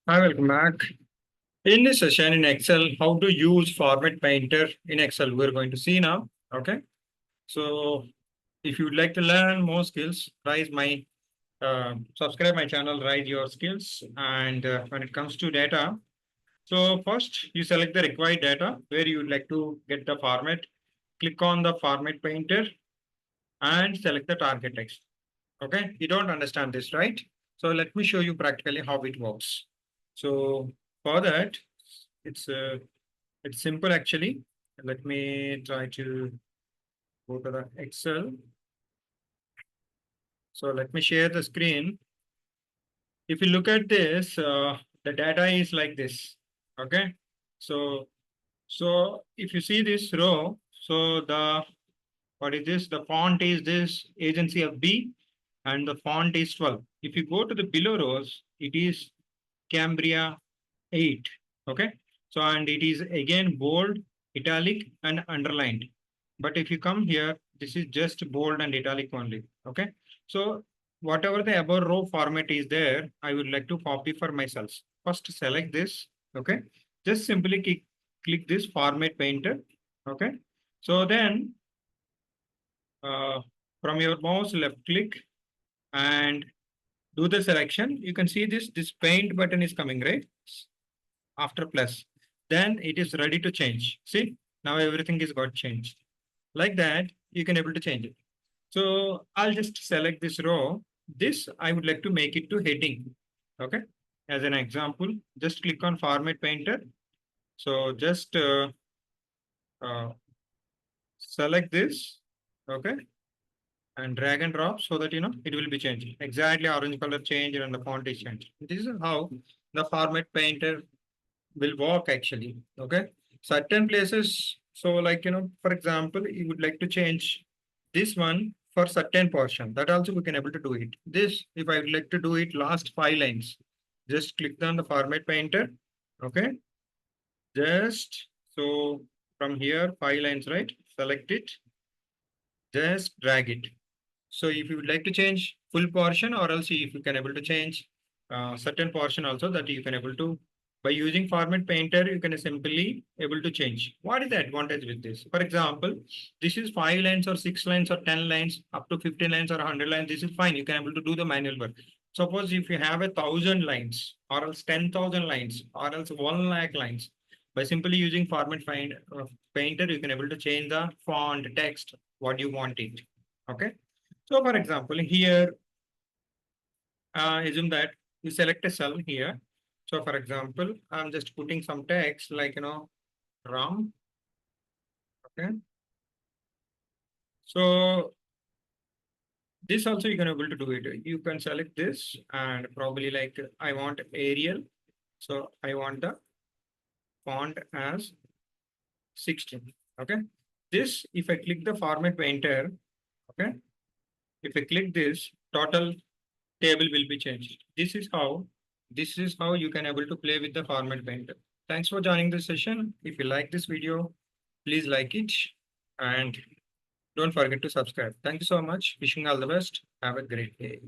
Hi, welcome back. In this session in Excel, how to use Format Painter in Excel, we're going to see now. Okay. So if you'd like to learn more skills, subscribe my channel, Rise Your Skills. And when it comes to data, so first you select the required data where you would like to get the format. Click on the Format Painter and select the target text. Okay. You don't understand this, right? So let me show you practically how it works. So for that, it's it's simple actually. Let me try to go to the Excel. So let me share the screen. If you look at this, the data is like this. Okay. So if you see this row, so what is this? The font is this agency of B and the font is 12. If you go to the below rows, it is Cambria 8. Okay. So, and it is again bold, italic, and underlined. But if you come here, this is just bold and italic only. Okay. So, whatever the above row format is there, I would like to copy for myself. First, select this. Okay. Just simply click this format painter. Okay. So, then uh, from your mouse, left click and do the selection. You can see this paint button is coming, right? After plus, then it is ready to change. See, now everything is got changed. Like that, you can able to change it. So I'll just select this row. This I would like to make it to heading. Okay. As an example, just click on Format Painter. So just uh, select this. Okay. And drag and drop so that it will be changed. Exactly orange color change and the font is changed. This is how the Format Painter will work actually. Okay. Certain places. So like, for example, you would like to change this one for certain portion. That also we can able to do it. This, if I would like to do it last 5 lines, just click on the Format Painter. Okay. Just so from here, 5 lines, right? Select it. Just drag it. So if you would like to change full portion or else if you can able to change certain portion also that you can able to by using Format Painter, you can simply able to change. What is the advantage with this? For example, this is 5 lines or 6 lines or 10 lines up to 15 lines or 100 lines. This is fine. You can able to do the manual work. Suppose if you have 1,000 lines or else 10,000 lines or else 1 lakh lines, by simply using Painter, you can able to change the font, text, what you want it. Okay. So for example, here, assume that you select a cell here. So for example, I'm just putting some text like, Ram. Okay. So this also you can able to do it. You can select this and probably like I want Arial. So I want the font as 16. Okay. This, if I click the Format Painter, okay. If I click this, total table will be changed. This is how you can able to play with the Format Painter. Thanks for joining this session. If you like this video, please like it and don't forget to subscribe. Thank you so much. Wishing all the best. Have a great day.